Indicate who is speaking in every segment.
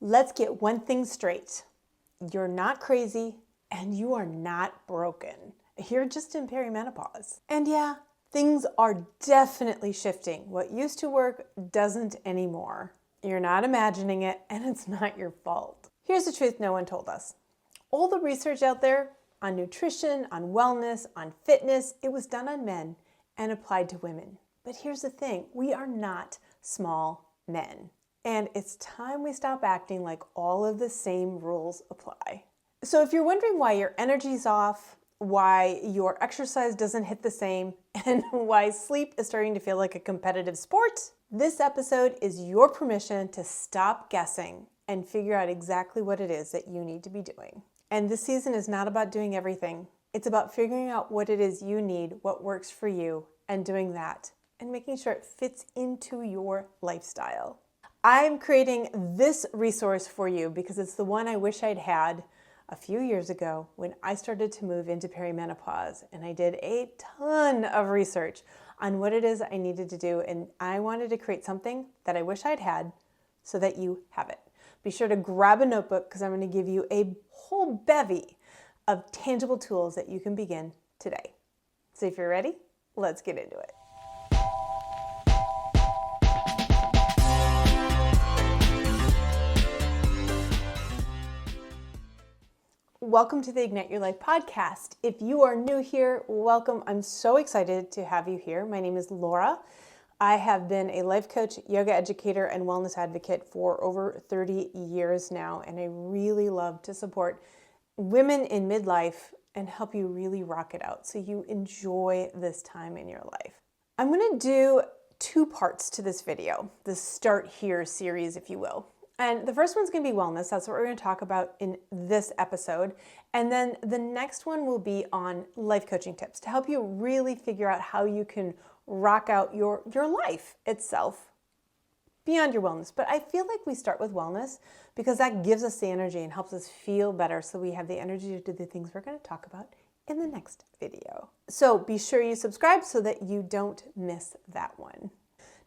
Speaker 1: Let's get one thing straight. You're not crazy and you are not broken. You're just in perimenopause. And yeah, things are definitely shifting. What used to work doesn't anymore. You're not imagining it and it's not your fault. Here's the truth no one told us. All the research out there on nutrition, on wellness, on fitness, it was done on men and applied to women. But here's the thing, we are not small men. And it's time we stop acting like all of the same rules apply. So if you're wondering why your energy's off, why your exercise doesn't hit the same, and why sleep is starting to feel like a competitive sport, this episode is your permission to stop guessing and figure out exactly what it is that you need to be doing. And this season is not about doing everything. It's about figuring out what it is you need, what works for you, and doing that, and making sure it fits into your lifestyle. I'm creating this resource for you because it's the one I wish I'd had a few years ago when I started to move into perimenopause, and I did a ton of research on what it is I needed to do, and I wanted to create something that I wish I'd had so that you have it. Be sure to grab a notebook because I'm going to give you a whole bevy of tangible tools that you can begin today. So if you're ready, let's get into it. Welcome to the Ignite Your Life podcast. If you are new here, welcome. I'm so excited to have you here. My name is Laura. I have been a life coach, yoga educator, and wellness advocate for over 30 years now, and I really love to support women in midlife and help you really rock it out so you enjoy this time in your life. I'm going to do two parts to this video, the Start Here series, if you will. And the first one's going to be wellness. That's what we're going to talk about in this episode. And then the next one will be on life coaching tips to help you really figure out how you can rock out your life itself beyond your wellness. But I feel like we start with wellness because that gives us the energy and helps us feel better so we have the energy to do the things we're going to talk about in the next video. So be sure you subscribe so that you don't miss that one.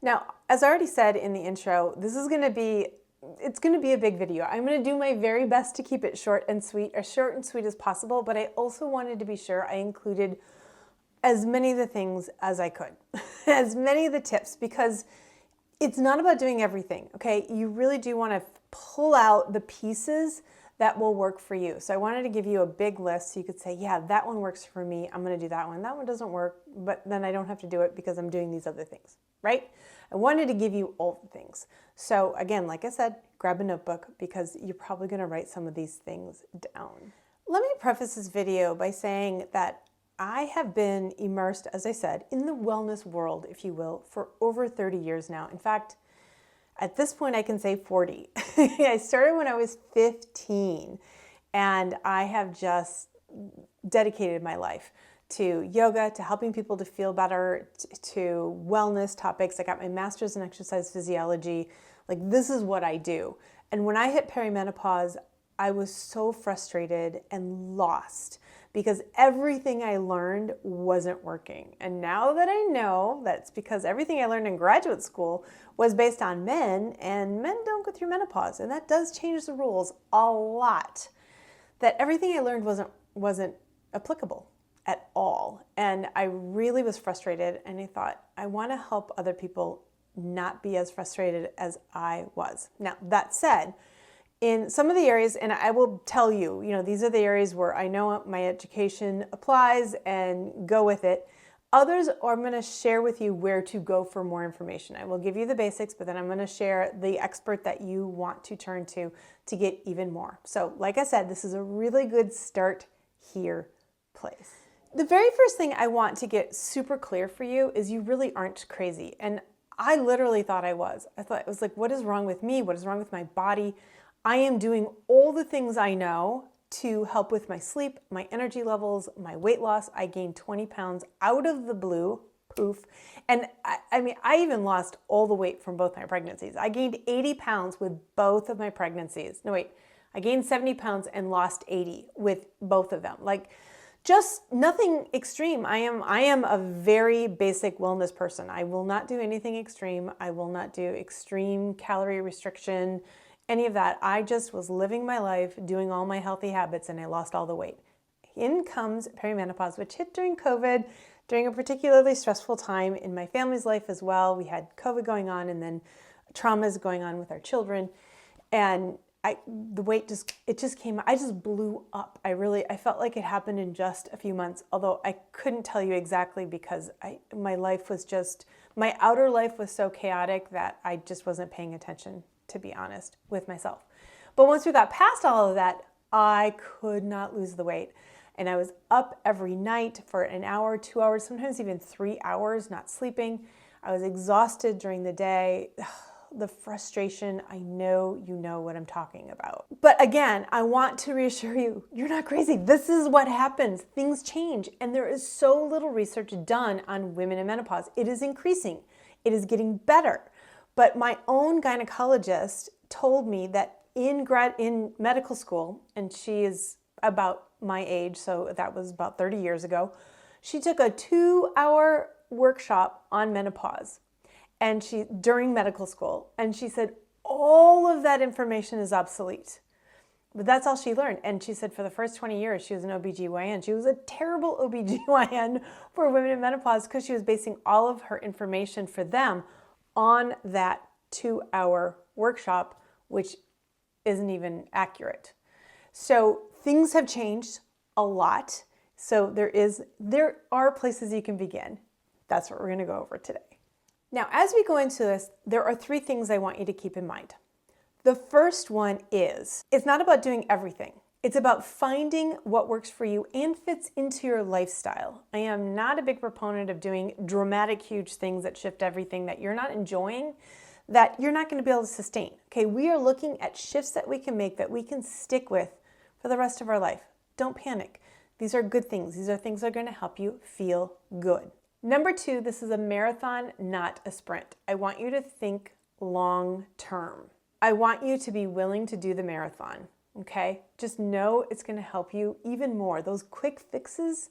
Speaker 1: Now, as I already said in the intro, it's going to be a big video. I'm going to do my very best to keep it short and sweet, as short and sweet as possible, but I also wanted to be sure I included as many of the things as I could, as many of the tips, because it's not about doing everything, okay? You really do want to pull out the pieces that will work for you. So I wanted to give you a big list so you could say, yeah, that one works for me. I'm going to do that one. That one doesn't work, but then I don't have to do it because I'm doing these other things, right? I wanted to give you all the things. So again, like I said, grab a notebook because you're probably going to write some of these things down. Let me preface this video by saying that I have been immersed, as I said, in the wellness world, if you will, for over 30 years now. In fact, at this point, I can say 40. I started when I was 15, and I have just dedicated my life to yoga, to helping people to feel better, to wellness topics. I got my master's in exercise physiology. Like, this is what I do. And when I hit perimenopause, I was so frustrated and lost because everything I learned wasn't working. And now that I know that's because everything I learned in graduate school was based on men, and men don't go through menopause, and that does change the rules a lot, that everything I learned wasn't applicable at all. And I really was frustrated, and I thought, I want to help other people not be as frustrated as I was. Now, that said, in some of the areas, and I will tell you, these are the areas where I know my education applies and go with it. Others, I'm going to share with you where to go for more information. I will give you the basics, but then I'm going to share the expert that you want to turn to get even more. So like I said, this is a really good start here place. The very first thing I want to get super clear for you is you really aren't crazy. And I literally thought I was. I thought it was like, what is wrong with me? What is wrong with my body? I am doing all the things I know to help with my sleep, my energy levels, my weight loss. I gained 20 pounds out of the blue, poof. And I even lost all the weight from both my pregnancies. I gained 80 pounds with both of my pregnancies. No, wait, I gained 70 pounds and lost 80 with both of them. Like, just nothing extreme. I am a very basic wellness person. I will not do anything extreme. I will not do extreme calorie restriction. any of that. I just was living my life, doing all my healthy habits, and I lost all the weight. In comes perimenopause, which hit during COVID, during a particularly stressful time in my family's life as well. We had COVID going on and then traumas going on with our children. And the weight just came, I just blew up. I felt like it happened in just a few months, although I couldn't tell you exactly because my outer life was so chaotic that I just wasn't paying attention, to be honest, with myself. But once we got past all of that, I could not lose the weight. And I was up every night for an hour, 2 hours, sometimes even 3 hours, not sleeping. I was exhausted during the day. The frustration, I know you know what I'm talking about. But again, I want to reassure you, you're not crazy. This is what happens. Things change. And there is so little research done on women in menopause. It is increasing. It is getting better. But my own gynecologist told me that in medical school, and she is about my age, so that was about 30 years ago, she took a 2-hour workshop on menopause during medical school, and she said all of that information is obsolete. But that's all she learned. And she said for the first 20 years, she was an OBGYN. She was a terrible OBGYN for women in menopause because she was basing all of her information for them on that 2-hour workshop, which isn't even accurate. So things have changed a lot. So there are places you can begin. That's what we're going to go over today. Now, as we go into this, there are 3 things I want you to keep in mind. The first one is, it's not about doing everything. It's about finding what works for you and fits into your lifestyle. I am not a big proponent of doing dramatic, huge things that shift everything that you're not enjoying, that you're not going to be able to sustain. Okay, we are looking at shifts that we can make that we can stick with for the rest of our life. Don't panic. These are good things. These are things that are going to help you feel good. Number 2, this is a marathon, not a sprint. I want you to think long term. I want you to be willing to do the marathon, okay? Just know it's going to help you even more. Those quick fixes,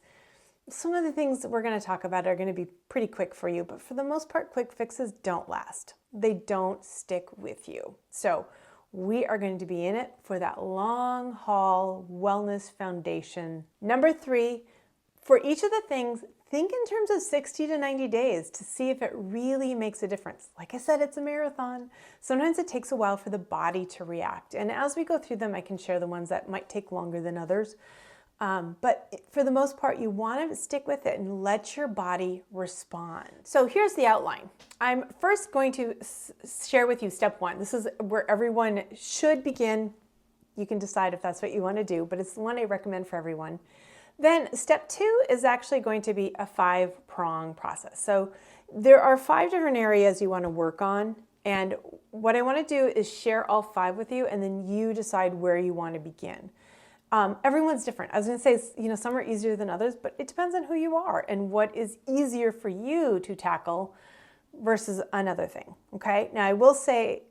Speaker 1: some of the things that we're going to talk about are going to be pretty quick for you, but for the most part, quick fixes don't last. They don't stick with you. So we are going to be in it for that long haul wellness foundation. Number 3, for each of the things, think in terms of 60 to 90 days to see if it really makes a difference. Like I said, it's a marathon. Sometimes it takes a while for the body to react. And as we go through them, I can share the ones that might take longer than others. But for the most part, you want to stick with it and let your body respond. So here's the outline. I'm first going to share with you step 1. This is where everyone should begin. You can decide if that's what you want to do, but it's the one I recommend for everyone. Then step 2 is actually going to be a 5-prong process. So there are 5 different areas you want to work on. And what I want to do is share all 5 with you, and then you decide where you want to begin. Everyone's different. I was going to say, some are easier than others, but it depends on who you are and what is easier for you to tackle versus another thing. Okay. Now I will say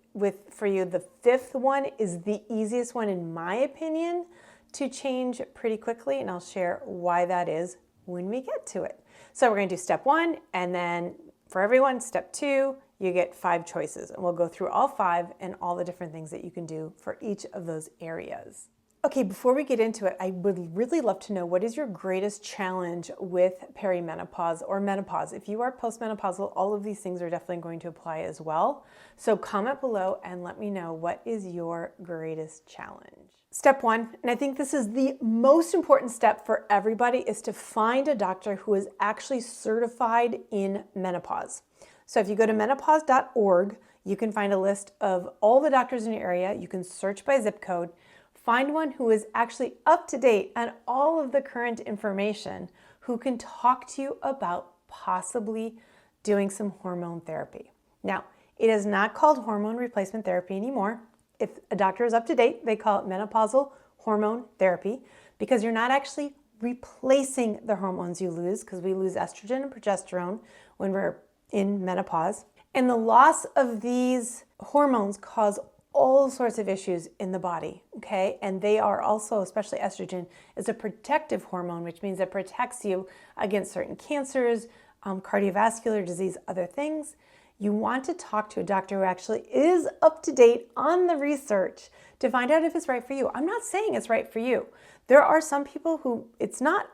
Speaker 1: for you, the 5th one is the easiest one in my opinion to change pretty quickly, and I'll share why that is when we get to it. So we're going to do step 1, and then for everyone, step 2, you get 5 choices, and we'll go through all 5 and all the different things that you can do for each of those areas. Okay, before we get into it, I would really love to know, what is your greatest challenge with perimenopause or menopause? If you are postmenopausal, all of these things are definitely going to apply as well. So comment below and let me know, what is your greatest challenge? Step 1, and I think this is the most important step for everybody, is to find a doctor who is actually certified in menopause. So if you go to menopause.org, you can find a list of all the doctors in your area. You can search by zip code. Find one who is actually up to date on all of the current information, who can talk to you about possibly doing some hormone therapy. Now, it is not called hormone replacement therapy anymore. If a doctor is up to date, they call it menopausal hormone therapy, because you're not actually replacing the hormones you lose, because we lose estrogen and progesterone when we're in menopause. And the loss of these hormones cause all sorts of issues in the body, okay? And they are also, especially estrogen, is a protective hormone, which means it protects you against certain cancers, cardiovascular disease, other things. You want to talk to a doctor who actually is up to date on the research to find out if it's right for you. I'm not saying it's right for you. There are some people who it's not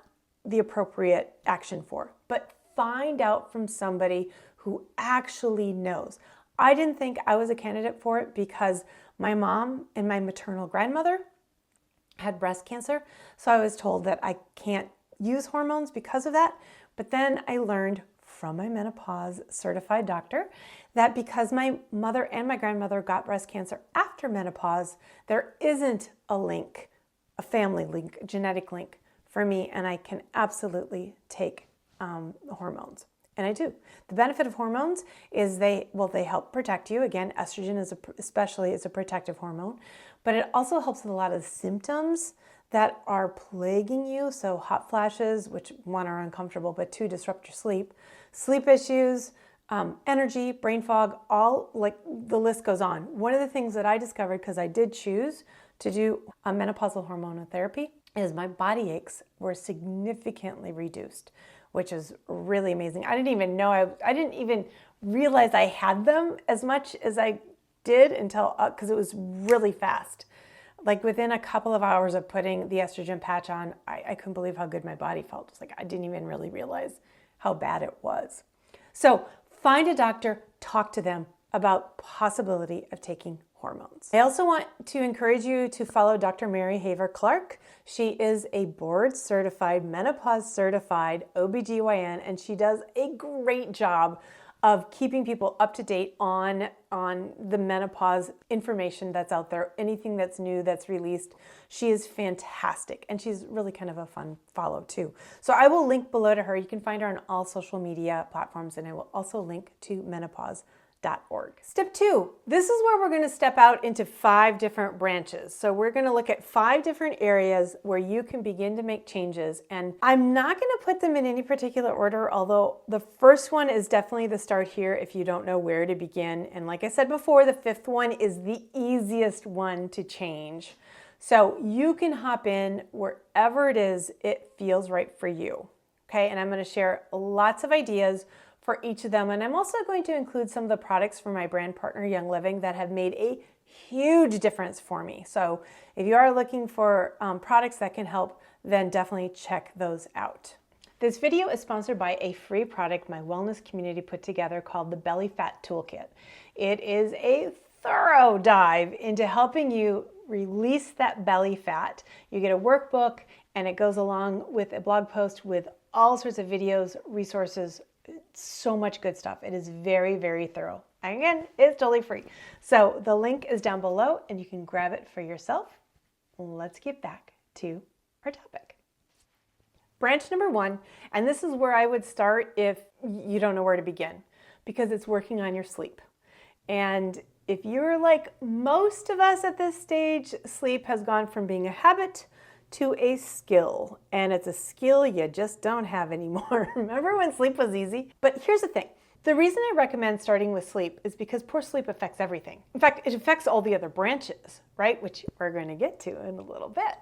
Speaker 1: the appropriate action for, but find out from somebody who actually knows. I didn't think I was a candidate for it because my mom and my maternal grandmother had breast cancer. So I was told that I can't use hormones because of that. But then I learned from my menopause certified doctor that because my mother and my grandmother got breast cancer after menopause, there isn't a link, a family link, a genetic link for me, and I can absolutely take hormones. And I do. The benefit of hormones is they help protect you. Again, estrogen especially is a protective hormone, but it also helps with a lot of symptoms that are plaguing you. So hot flashes, which one are uncomfortable, but two disrupt your sleep issues, energy, brain fog, all like the list goes on. One of the things that I discovered, because I did choose to do a menopausal hormonal therapy, is my body aches were significantly reduced, which is really amazing. I didn't even realize I had them as much as I did until, because it was really fast. Like within a couple of hours of putting the estrogen patch on, I couldn't believe how good my body felt. It's like I didn't even really realize how bad it was. So find a doctor, talk to them about possibility of taking hormones. I also want to encourage you to follow Dr. Mary Haver Clark. She is a board certified, menopause certified OBGYN, and she does a great job of keeping people up to date on the menopause information that's out there, anything that's new that's released. She is fantastic, and she's really kind of a fun follow too. So I will link below to her. You can find her on all social media platforms, and I will also link to menopause.org. Step 2, this is where we're going to step out into 5 different branches. So we're going to look at 5 different areas where you can begin to make changes. And I'm not going to put them in any particular order, although the first one is definitely the start here if you don't know where to begin. And like I said before, the 5th one is the easiest one to change. So you can hop in wherever it is it feels right for you. Okay, and I'm going to share lots of ideas for each of them. And I'm also going to include some of the products from my brand partner, Young Living, that have made a huge difference for me. So if you are looking for products that can help, then definitely check those out. This video is sponsored by a free product my wellness community put together called the Belly Fat Toolkit. It is a thorough dive into helping you release that belly fat. You get a workbook, and it goes along with a blog post with all sorts of videos, resources, so much good stuff. It is very, very thorough. And again, it's totally free. So the link is down below and you can grab it for yourself. Let's get back to our topic. Branch number 1, and this is where I would start if you don't know where to begin, because it's working on your sleep. And if you're like most of us at this stage, sleep has gone from being a habit to a skill, and it's a skill you just don't have anymore. Remember when sleep was easy? But here's the thing. The reason I recommend starting with sleep is because poor sleep affects everything. In fact, it affects all the other branches, right? Which we're going to get to in a little bit.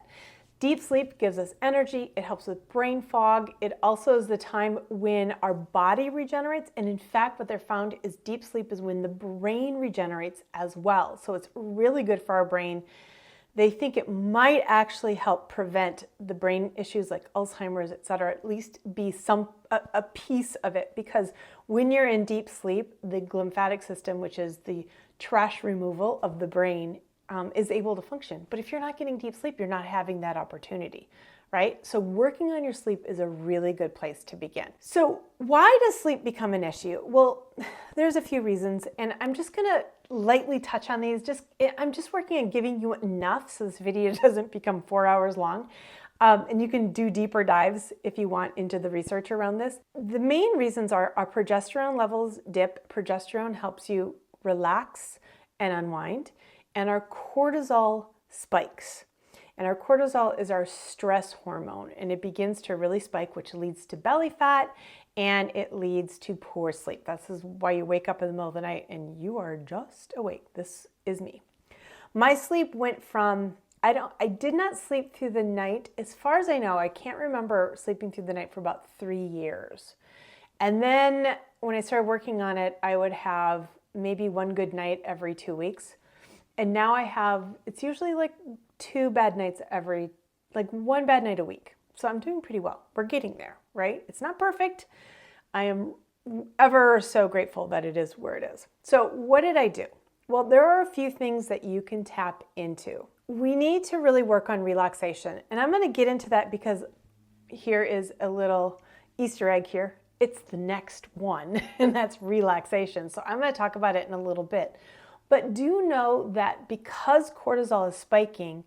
Speaker 1: Deep sleep gives us energy. It helps with brain fog. It also is the time when our body regenerates. And in fact, what they're found is deep sleep is when the brain regenerates as well. So it's really good for our brain. They think it might actually help prevent the brain issues like Alzheimer's, et cetera, at least be a piece of it. Because when you're in deep sleep, the glymphatic system, which is the trash removal of the brain, is able to function. But if you're not getting deep sleep, you're not having that opportunity, right? So working on your sleep is a really good place to begin. So why does sleep become an issue? Well, there's a few reasons, and I'm just going to lightly touch on these. I'm just working on giving you enough so this video doesn't become 4 hours long. And you can do deeper dives if you want into the research around this. The main reasons are our progesterone levels dip. Progesterone helps you relax and unwind, and our cortisol spikes. And our cortisol is our stress hormone, and it begins to really spike, which leads to belly fat, and it leads to poor sleep. This is why you wake up in the middle of the night and you are just awake. This is me. My sleep went from, I did not sleep through the night. As far as I know, I can't remember sleeping through the night for about 3 years. And then when I started working on it, I would have maybe one good night every 2 weeks. And now it's usually like 2 bad nights like 1 bad night a week. So I'm doing pretty well. We're getting there, right? It's not perfect. I am ever so grateful that it is where it is. So what did I do? Well, there are a few things that you can tap into. We need to really work on relaxation. And I'm going to get into that because here is a little Easter egg here. It's the next one, and that's relaxation. So I'm going to talk about it in a little bit. But do know that because cortisol is spiking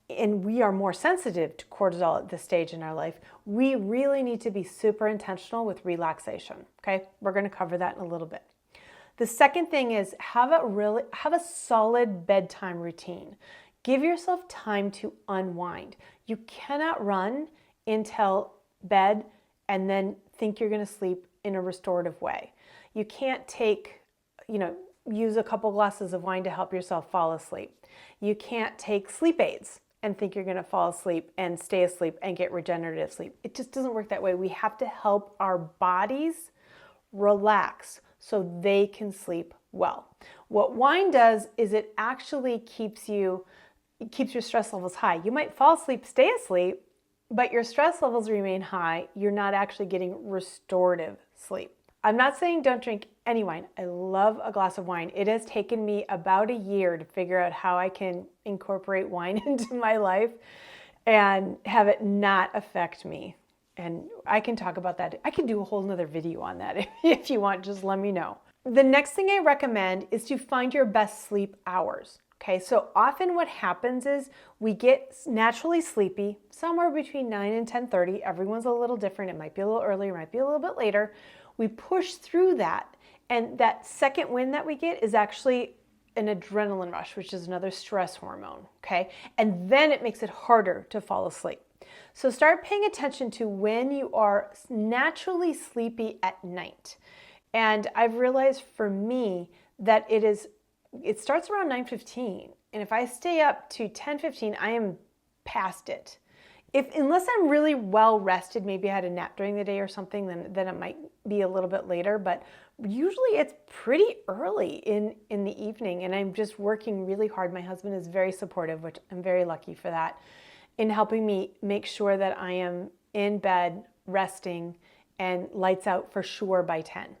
Speaker 1: and we are more sensitive to cortisol at this stage in our life, we really need to be super intentional with relaxation. Okay, we're going to cover that in a little bit. The second thing is have a solid bedtime routine. Give yourself time to unwind. You cannot run until bed and then think you're going to sleep in a restorative way. You can't use a couple glasses of wine to help yourself fall asleep. You can't take sleep aids and think you're going to fall asleep and stay asleep and get regenerative sleep. It just doesn't work that way. We have to help our bodies relax so they can sleep well. What wine does is it actually keeps your stress levels high. You might fall asleep, stay asleep, but your stress levels remain high. You're not actually getting restorative sleep. I'm not saying don't drink any wine. I love a glass of wine. It has taken me about a year to figure out how I can incorporate wine into my life and have it not affect me. And I can talk about that. I can do a whole nother video on that if you want, just let me know. The next thing I recommend is to find your best sleep hours. Okay, so often what happens is we get naturally sleepy somewhere between 9 and 10:30. Everyone's a little different. It might be a little earlier, it might be a little bit later. We push through that, and that second wind that we get is actually an adrenaline rush, which is another stress hormone, okay? And then it makes it harder to fall asleep. So start paying attention to when you are naturally sleepy at night. And I've realized for me that it starts around 9:15, and if I stay up to 10:15, I am past it. Unless I'm really well rested, maybe I had a nap during the day or something, then it might be a little bit later, but usually it's pretty early in the evening, and I'm just working really hard. My husband is very supportive, which I'm very lucky for that, in helping me make sure that I am in bed, resting, and lights out for sure by 10.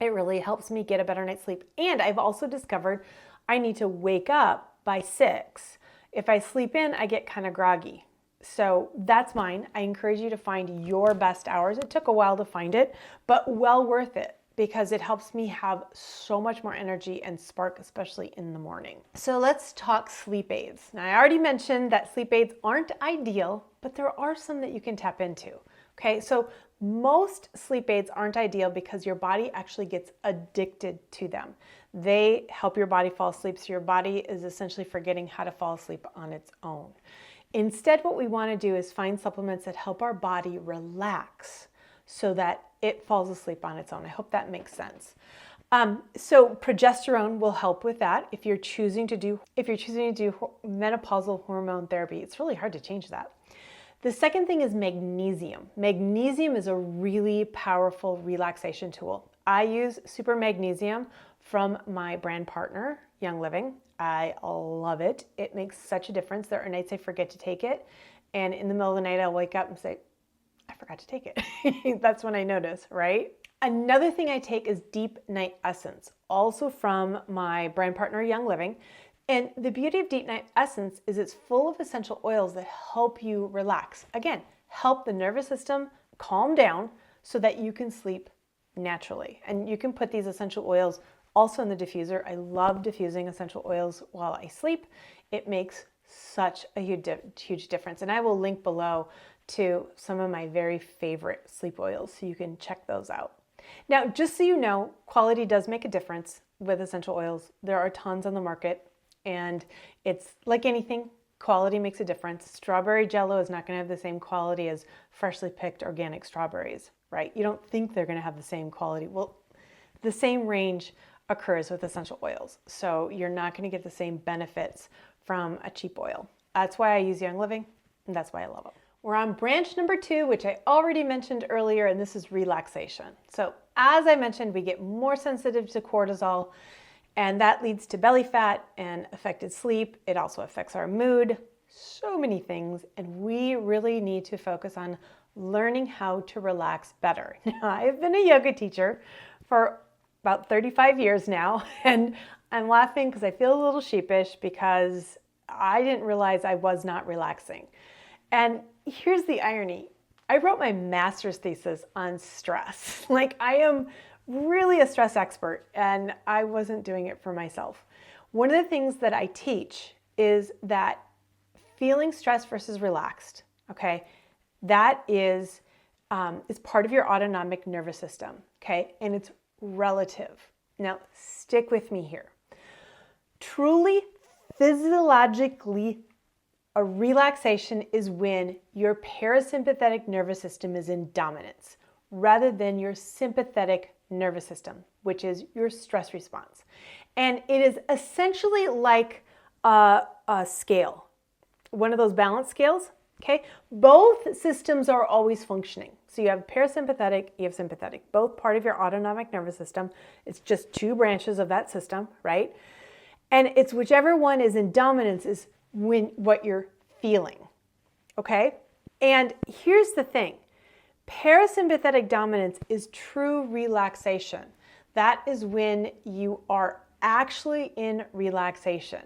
Speaker 1: It really helps me get a better night's sleep. And I've also discovered I need to wake up by 6. If I sleep in, I get kind of groggy. So that's mine. I encourage you to find your best hours. It took a while to find it, but well worth it because it helps me have so much more energy and spark, especially in the morning. So let's talk sleep aids. Now, I already mentioned that sleep aids aren't ideal, but there are some that you can tap into. Okay, so most sleep aids aren't ideal because your body actually gets addicted to them. They help your body fall asleep, so your body is essentially forgetting how to fall asleep on its own. Instead, what we want to do is find supplements that help our body relax so that it falls asleep on its own. I hope that makes sense. So progesterone will help with that if you're choosing to do menopausal hormone therapy. It's really hard to change that. The second thing is magnesium. Magnesium is a really powerful relaxation tool. I use Super Magnesium from my brand partner, Young Living. I love it. It makes such a difference. There are nights I forget to take it, and in the middle of the night I'll wake up and say, I forgot to take it. That's when I notice, right? Another thing I take is Deep Night Essence, also from my brand partner, Young Living. And the beauty of Deep Night Essence is it's full of essential oils that help you relax. Again, help the nervous system calm down so that you can sleep naturally. And you can put these essential oils also in the diffuser. I love diffusing essential oils while I sleep. It makes such a huge difference. And I will link below to some of my very favorite sleep oils so you can check those out. Now, just so you know, quality does make a difference with essential oils. There are tons on the market. And it's like anything, quality makes a difference. Strawberry Jello is not going to have the same quality as freshly picked organic strawberries, right? You don't think they're going to have the same quality. Well, the same range occurs with essential oils. So you're not going to get the same benefits from a cheap oil. That's why I use Young Living, and that's why I love them. We're on branch number 2, which I already mentioned earlier, and this is relaxation. So as I mentioned, we get more sensitive to cortisol, and that leads to belly fat and affected sleep. It also affects our mood, so many things, and we really need to focus on learning how to relax better. Now, I've been a yoga teacher for about 35 years now, and I'm laughing because I feel a little sheepish because I didn't realize I was not relaxing. And here's the irony. I wrote my master's thesis on stress. Like, I am really a stress expert, and I wasn't doing it for myself. One of the things that I teach is that feeling stressed versus relaxed, okay, that is part of your autonomic nervous system, okay, and it's relative. Now, stick with me here. Truly, physiologically, a relaxation is when your parasympathetic nervous system is in dominance rather than your sympathetic nervous system, which is your stress response. And it is essentially like a scale, one of those balance scales, okay? Both systems are always functioning. So you have parasympathetic, you have sympathetic, both part of your autonomic nervous system. It's just two branches of that system, right? And it's whichever one is in dominance is what you're feeling, okay? And here's the thing. Parasympathetic dominance is true relaxation. That is when you are actually in relaxation.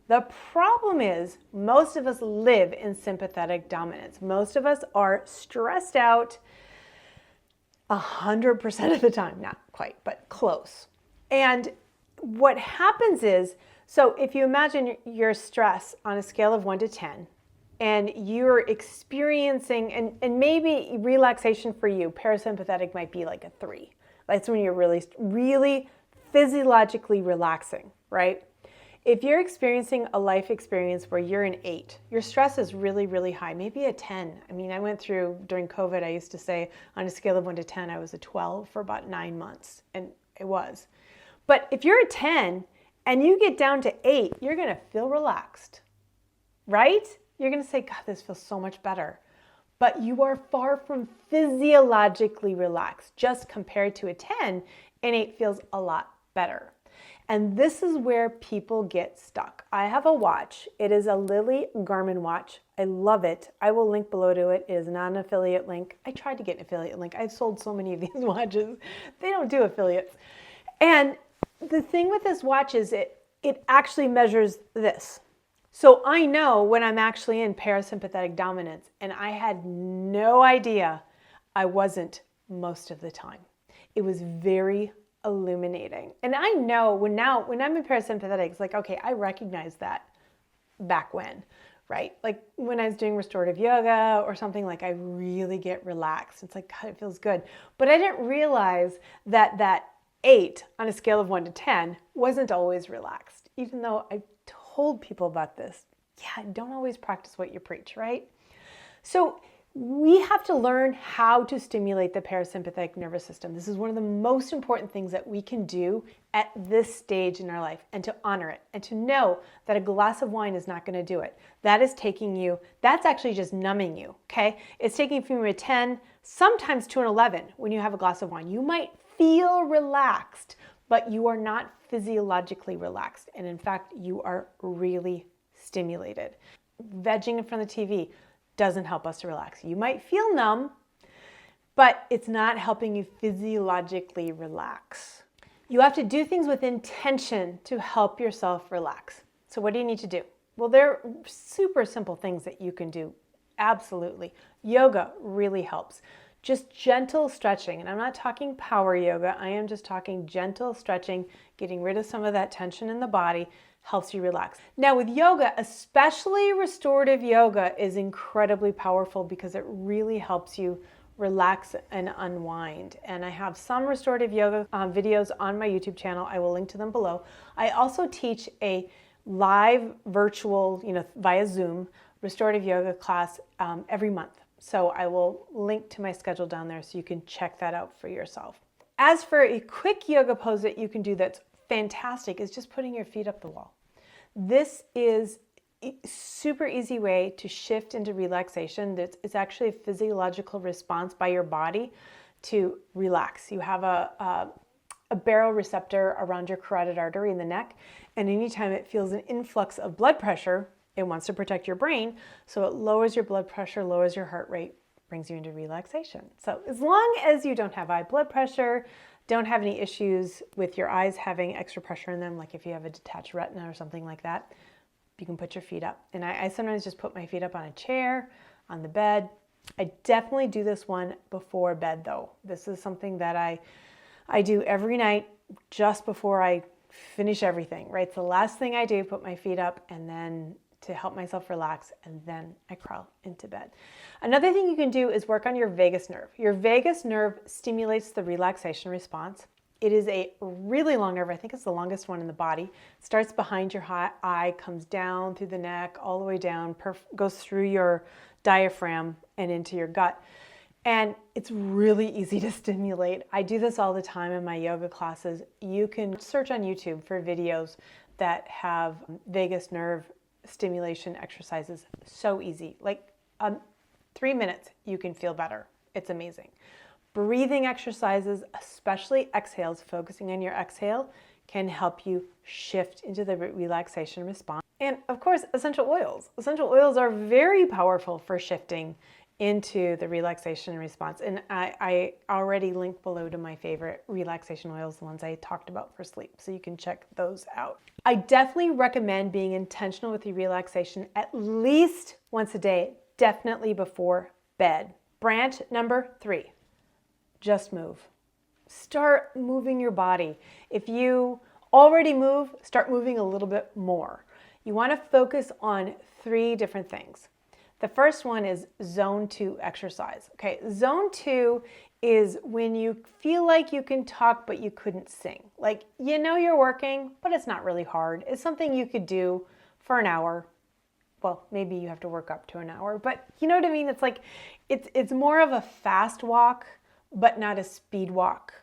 Speaker 1: The problem is most of us live in sympathetic dominance. Most of us are stressed out 100% of the time. Not quite, but close. And what happens is, so if you imagine your stress on a scale of 1 to 10, and you're experiencing, and maybe relaxation for you, parasympathetic might be like a 3. That's when you're really, really physiologically relaxing, right? If you're experiencing a life experience where you're an 8, your stress is really, really high, maybe a 10. I mean, I went through, during COVID, I used to say on a scale of 1 to 10, I was a 12 for about 9 months, and it was. But if you're a 10 and you get down to 8, you're gonna feel relaxed, right? You're gonna say, God, this feels so much better. But you are far from physiologically relaxed. Just compared to a 10, an 8 feels a lot better. And this is where people get stuck. I have a watch. It is a Lily Garmin watch. I love it. I will link below to it. It is not an affiliate link. I tried to get an affiliate link. I've sold so many of these watches. They don't do affiliates. And the thing with this watch is it actually measures this. So I know when I'm actually in parasympathetic dominance, and I had no idea I wasn't most of the time. It was very illuminating. And I know when I'm in parasympathetic, it's like, okay, I recognize that back when, right? Like when I was doing restorative yoga or something, like I really get relaxed. It's like, God, it feels good. But I didn't realize that 8 on a scale of 1 to 10 wasn't always relaxed, even though I told people about this. Yeah, don't always practice what you preach, right? So we have to learn how to stimulate the parasympathetic nervous system. This is one of the most important things that we can do at this stage in our life, and to honor it and to know that a glass of wine is not going to do it. That's actually just numbing you, okay? It's taking you from a 10, sometimes to an 11 when you have a glass of wine. You might feel relaxed, but you are not physiologically relaxed. And in fact, you are really stimulated. Vegging in front of the TV doesn't help us to relax. You might feel numb, but it's not helping you physiologically relax. You have to do things with intention to help yourself relax. So what do you need to do? Well, there are super simple things that you can do. Absolutely. Yoga really helps. Just gentle stretching, and I'm not talking power yoga, I am just talking gentle stretching, getting rid of some of that tension in the body helps you relax. Now with yoga, especially restorative yoga, is incredibly powerful because it really helps you relax and unwind. And I have some restorative yoga videos on my YouTube channel. I will link to them below. I also teach a live virtual, via Zoom, restorative yoga class every month. So I will link to my schedule down there so you can check that out for yourself. As for a quick yoga pose that you can do that's fantastic is just putting your feet up the wall. This is super easy way to shift into relaxation. It's actually a physiological response by your body to relax. You have a baroreceptor around your carotid artery in the neck, and anytime it feels an influx of blood pressure, it wants to protect your brain, so it lowers your blood pressure, lowers your heart rate, brings you into relaxation. So as long as you don't have high blood pressure, don't have any issues with your eyes having extra pressure in them, like if you have a detached retina or something like that, you can put your feet up. And I sometimes just put my feet up on a chair, on the bed. I definitely do this one before bed though. This is something that I do every night just before I finish everything, right? It's the last thing I do, put my feet up, and then to help myself relax, and then I crawl into bed. Another thing you can do is work on your vagus nerve. Your vagus nerve stimulates the relaxation response. It is a really long nerve. I think it's the longest one in the body. It starts behind your eye, comes down through the neck, all the way down, goes through your diaphragm and into your gut. And it's really easy to stimulate. I do this all the time in my yoga classes. You can search on YouTube for videos that have vagus nerve stimulation exercises. So easy. Like 3 minutes, you can feel better. It's amazing. Breathing exercises, especially exhales, focusing on your exhale, can help you shift into the relaxation response. And of course, essential oils. Essential oils are very powerful for shifting into the relaxation response. And I already linked below to my favorite relaxation oils, the ones I talked about for sleep. So you can check those out. I definitely recommend being intentional with your relaxation at least once a day, definitely before bed. Branch number 3, just move. Start moving your body. If you already move, start moving a little bit more. You want to focus on 3 different things. The first one is zone 2 exercise. Okay, zone 2 is when you feel like you can talk but you couldn't sing. Like, you know you're working, but it's not really hard. It's something you could do for an hour. Well, maybe you have to work up to an hour, but you know what I mean? It's like, it's more of a fast walk, but not a speed walk.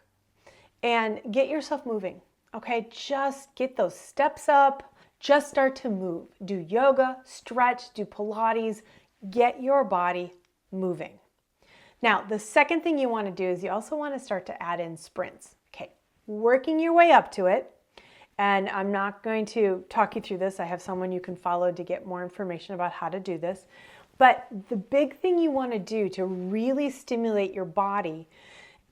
Speaker 1: And get yourself moving, okay? Just get those steps up. Just start to move. Do yoga, stretch, do Pilates. Get your body moving. Now, the second thing you want to do is you also want to start to add in sprints. Okay, working your way up to it. And I'm not going to talk you through this. I have someone you can follow to get more information about how to do this. But the big thing you want to do to really stimulate your body,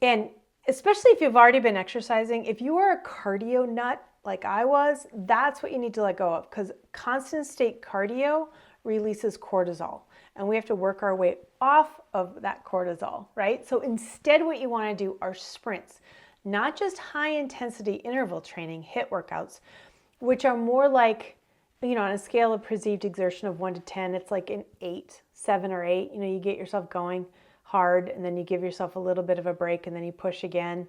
Speaker 1: and especially if you've already been exercising, if you are a cardio nut like I was, that's what you need to let go of, because constant state cardio releases cortisol, and we have to work our way off of that cortisol, right? So instead what you want to do are sprints, not just high intensity interval training, HIIT workouts, which are more like, on a scale of perceived exertion of 1 to 10, it's like an 8, 7 or 8. You get yourself going hard, and then you give yourself a little bit of a break, and then you push again.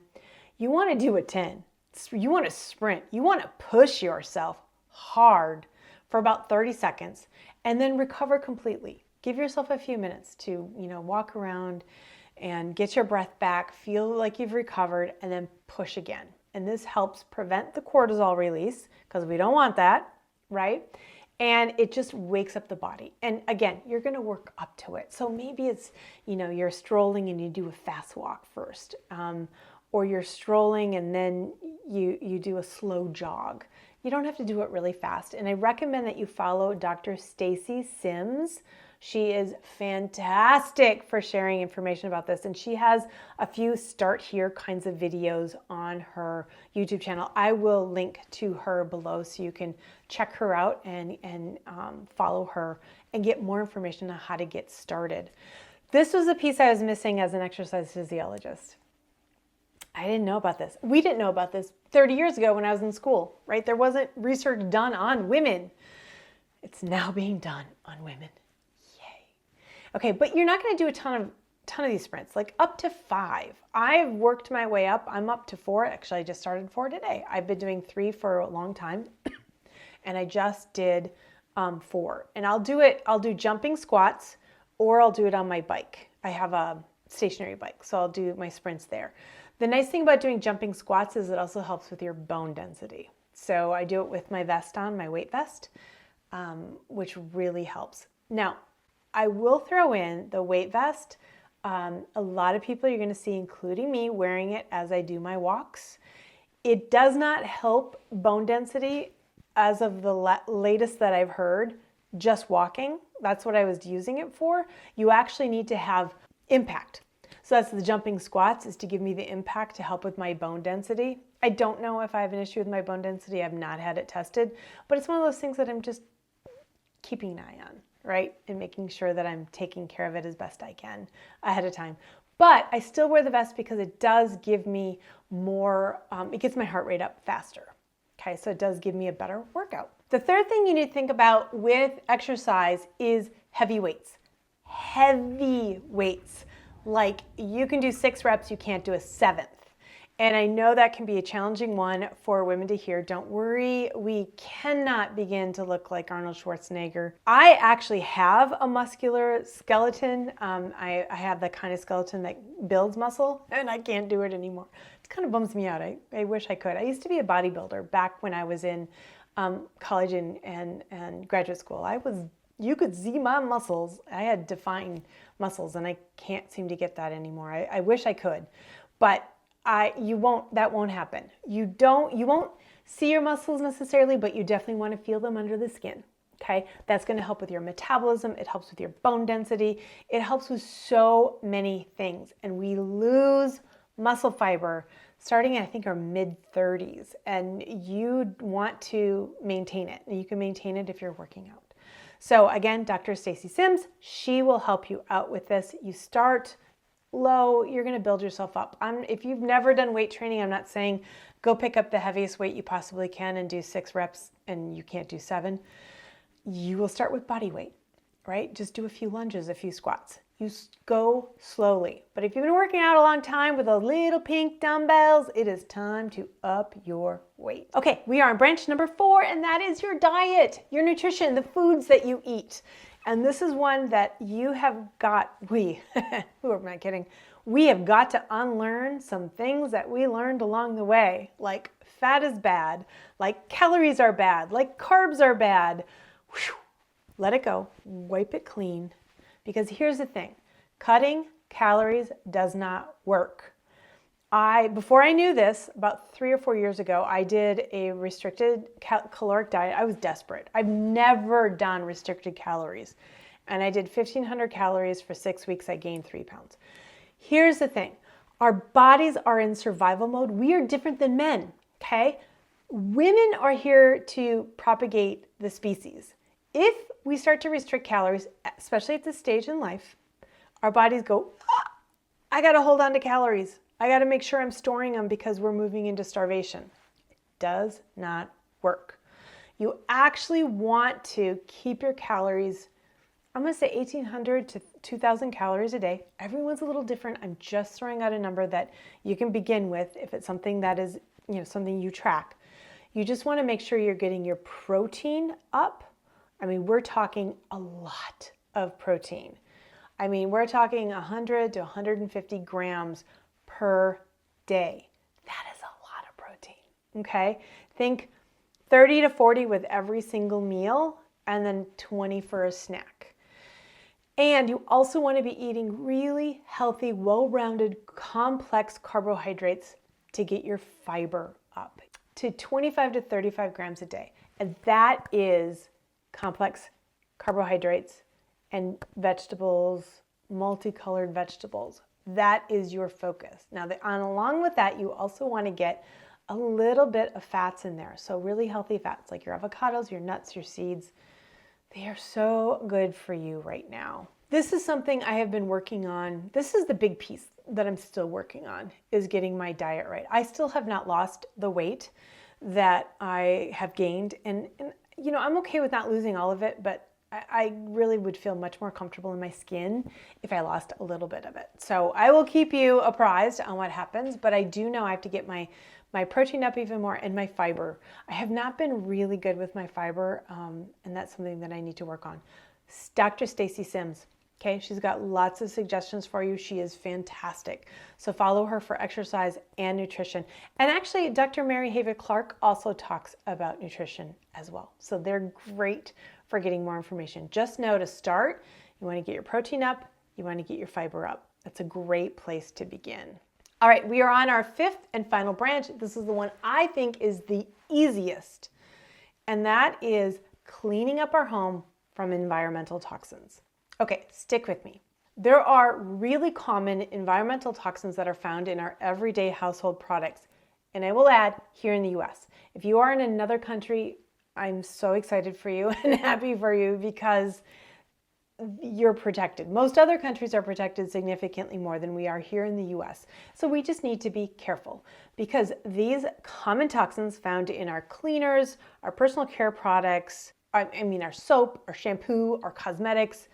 Speaker 1: You want to do a 10. You want to sprint. You want to push yourself hard for about 30 seconds and then recover completely. Give yourself a few minutes to, walk around and get your breath back, feel like you've recovered, and then push again. And this helps prevent the cortisol release, because we don't want that, right? And it just wakes up the body. And again, you're going to work up to it. So maybe it's, you're strolling and you do a fast walk first, or you're strolling and then you do a slow jog. You don't have to do it really fast. And I recommend that you follow Dr. Stacy Sims. She is fantastic for sharing information about this. And she has a few start here kinds of videos on her YouTube channel. I will link to her below so you can check her out and follow her and get more information on how to get started. This was a piece I was missing as an exercise physiologist. I didn't know about this. We didn't know about this 30 years ago when I was in school, right? There wasn't research done on women. It's now being done on women. Okay, but you're not going to do a ton of these sprints, like up to 5. I've worked my way up. I'm up to 4. Actually, I just started 4 today. I've been doing 3 for a long time, and I just did 4. And I'll do jumping squats, or I'll do it on my bike. I have a stationary bike, so I'll do my sprints there. The nice thing about doing jumping squats is it also helps with your bone density. So I do it with my vest on, my weight vest. which really helps. Now, I will throw in the weight vest. A lot of people you're going to see, including me, wearing it as I do my walks. It does not help bone density as of the latest that I've heard, just walking. That's what I was using it for. You actually need to have impact. So that's the jumping squats, is to give me the impact to help with my bone density. I don't know if I have an issue with my bone density. I've not had it tested, but it's one of those things that I'm just keeping an eye on, right? And making sure that I'm taking care of it as best I can ahead of time. But I still wear the vest because it does give me more, it gets my heart rate up faster. Okay, so it does give me a better workout. The third thing you need to think about with exercise is heavy weights. Heavy weights. Like you can do 6 reps, you can't do a 7th. And I know that can be a challenging one for women to hear. Don't worry, we cannot begin to look like Arnold Schwarzenegger. I actually have a muscular skeleton. I have the kind of skeleton that builds muscle, and I can't do it anymore. It kind of bums me out. I wish I could. I used to be a bodybuilder back when I was in college and graduate school. You could see my muscles. I had defined muscles, and I can't seem to get that anymore. I wish I could, but that won't happen. You won't see your muscles necessarily, but you definitely want to feel them under the skin. Okay, that's going to help with your metabolism. It helps with your bone density. It helps with so many things. And we lose muscle fiber starting at, I think, our mid-30s, and you want to maintain it. And you can maintain it if you're working out. So again, Dr. Stacy Sims, she will help you out with this. You start low, you're going to build yourself up. If you've never done weight training, I'm not saying go pick up the heaviest weight you possibly can and do 6 reps and you can't do 7. You will start with body weight, right? Just do a few lunges, a few squats. You go slowly. But if you've been working out a long time with those little pink dumbbells, it is time to up your weight. Okay, we are on branch number 4, and that is your diet, your nutrition, the foods that you eat. And this is one that you have got, who am I kidding? We have got to unlearn some things that we learned along the way, like fat is bad, like calories are bad, like carbs are bad. Whew. Let it go, wipe it clean. Because here's the thing, cutting calories does not work. Before I knew this, about 3 or 4 years ago, I did a restricted caloric diet. I was desperate. I've never done restricted calories. And I did 1,500 calories for 6 weeks. I gained 3 pounds. Here's the thing. Our bodies are in survival mode. We are different than men, okay? Women are here to propagate the species. If we start to restrict calories, especially at this stage in life, our bodies go, I got to hold on to calories. I got to make sure I'm storing them because we're moving into starvation. It does not work. You actually want to keep your calories, I'm going to say 1,800 to 2,000 calories a day. Everyone's a little different. I'm just throwing out a number that you can begin with if it's something that is, something you track. You just want to make sure you're getting your protein up. I mean, we're talking a lot of protein. I mean, we're talking 100 to 150 grams per day. That is a lot of protein, okay? Think 30 to 40 with every single meal and then 20 for a snack. And you also want to be eating really healthy, well-rounded, complex carbohydrates to get your fiber up to 25 to 35 grams a day. And that is complex carbohydrates and vegetables, multicolored vegetables. That is your focus. Now, along with that, you also want to get a little bit of fats in there. So really healthy fats like your avocados, your nuts, your seeds. They are so good for you right now. This is something I have been working on. This is the big piece that I'm still working on, is getting my diet right. I still have not lost the weight that I have gained. And I'm okay with not losing all of it, but I really would feel much more comfortable in my skin if I lost a little bit of it. So I will keep you apprised on what happens, but I do know I have to get my protein up even more and my fiber. I have not been really good with my fiber, and that's something that I need to work on. Dr. Stacy Sims, okay? She's got lots of suggestions for you. She is fantastic. So follow her for exercise and nutrition. And actually, Dr. Mary Havett Clark also talks about nutrition as well. So they're great for getting more information. Just know to start, you want to get your protein up, you want to get your fiber up. That's a great place to begin. All right, we are on our fifth and final branch. This is the one I think is the easiest, and that is cleaning up our home from environmental toxins. Okay, stick with me. There are really common environmental toxins that are found in our everyday household products. And I will add, here in the US. If you are in another country, I'm so excited for you and happy for you because you're protected. Most other countries are protected significantly more than we are here in the US. So we just need to be careful because these common toxins found in our cleaners, our personal care products, our soap, our shampoo, our cosmetics,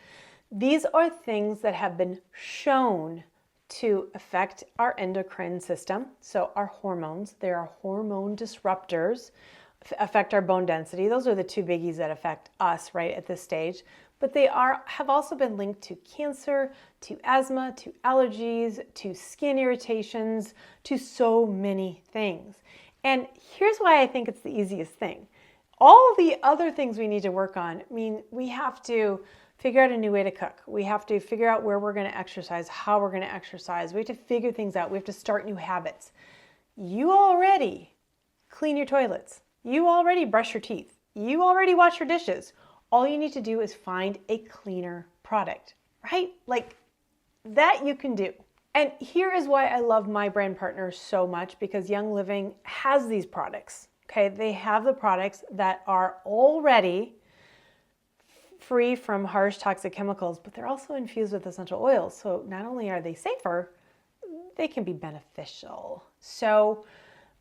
Speaker 1: these are things that have been shown to affect our endocrine system. So our hormones, they are hormone disruptors, affect our bone density. Those are the two biggies that affect us right at this stage. But they have also been linked to cancer, to asthma, to allergies, to skin irritations, to so many things. And here's why I think it's the easiest thing. All the other things we need to work on mean we have to figure out a new way to cook. We have to figure out where we're going to exercise, how we're going to exercise. We have to figure things out. We have to start new habits. You already clean your toilets. You already brush your teeth. You already wash your dishes. All you need to do is find a cleaner product, right? Like that you can do. And here is why I love my brand partners so much, because Young Living has these products, okay? They have the products that are already free from harsh toxic chemicals, but they're also infused with essential oils. So not only are they safer, they can be beneficial. So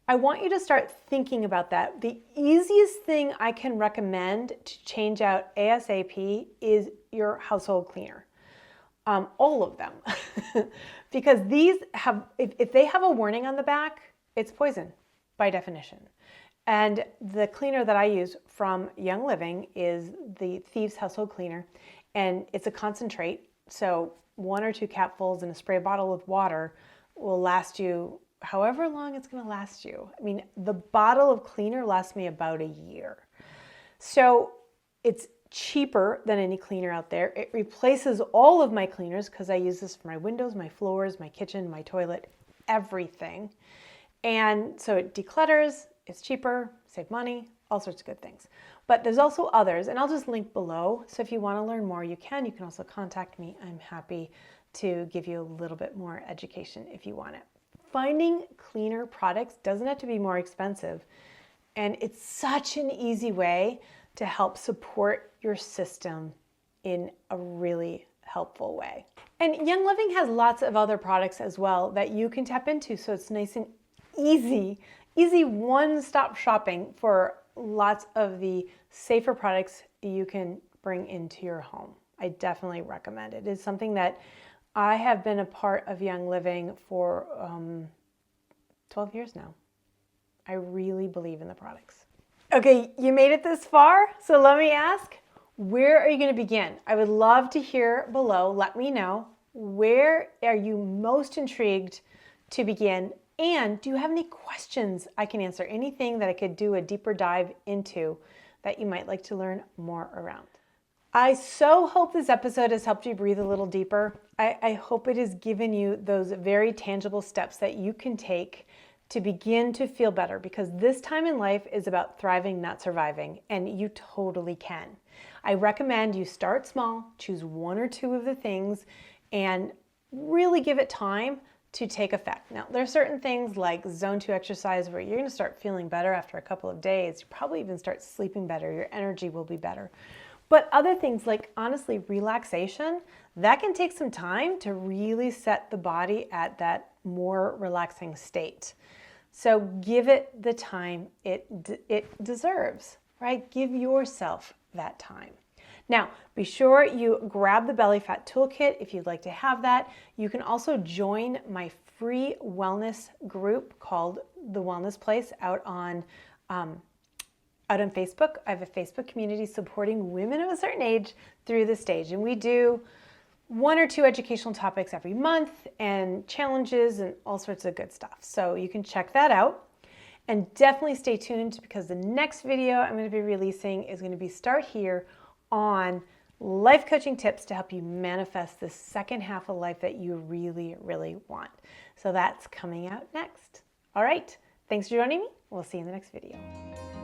Speaker 1: I want you to start thinking about that. The easiest thing I can recommend to change out ASAP is your household cleaner. All of them. Because these have, if they have a warning on the back, it's poison by definition. And the cleaner that I use from Young Living is the Thieves Household Cleaner, and it's a concentrate. So 1 or 2 capfuls in a spray bottle of water will last you however long it's going to last you. I mean, the bottle of cleaner lasts me about a year. So it's cheaper than any cleaner out there. It replaces all of my cleaners because I use this for my windows, my floors, my kitchen, my toilet, everything. And so it declutters. It's cheaper, save money, all sorts of good things. But there's also others, and I'll just link below. So if you want to learn more, you can. You can also contact me. I'm happy to give you a little bit more education if you want it. Finding cleaner products doesn't have to be more expensive. And it's such an easy way to help support your system in a really helpful way. And Young Living has lots of other products as well that you can tap into. So it's nice and easy one-stop shopping for lots of the safer products you can bring into your home. I definitely recommend it. It's something that I have been a part of Young Living for 12 years now. I really believe in the products. Okay, you made it this far, so let me ask, where are you going to begin? I would love to hear below. Let me know, where are you most intrigued to begin? And do you have any questions I can answer? Anything that I could do a deeper dive into that you might like to learn more around? I so hope this episode has helped you breathe a little deeper. I hope it has given you those very tangible steps that you can take to begin to feel better, because this time in life is about thriving, not surviving, and you totally can. I recommend you start small, choose 1 or 2 of the things, and really give it time to take effect. Now, there are certain things like zone 2 exercise where you're going to start feeling better after a couple of days. You probably even start sleeping better. Your energy will be better. But other things like, honestly, relaxation, that can take some time to really set the body at that more relaxing state. So give it the time it deserves, right? Give yourself that time. Now, be sure you grab the Belly Fat Toolkit if you'd like to have that. You can also join my free wellness group called The Wellness Place out on Facebook. I have a Facebook community supporting women of a certain age through the stage. And we do 1 or 2 educational topics every month and challenges and all sorts of good stuff. So you can check that out. And definitely stay tuned, because the next video I'm going to be releasing is going to be Start Here on life coaching tips to help you manifest the second half of life that you really, really want. So that's coming out next. All right, thanks for joining me. We'll see you in the next video.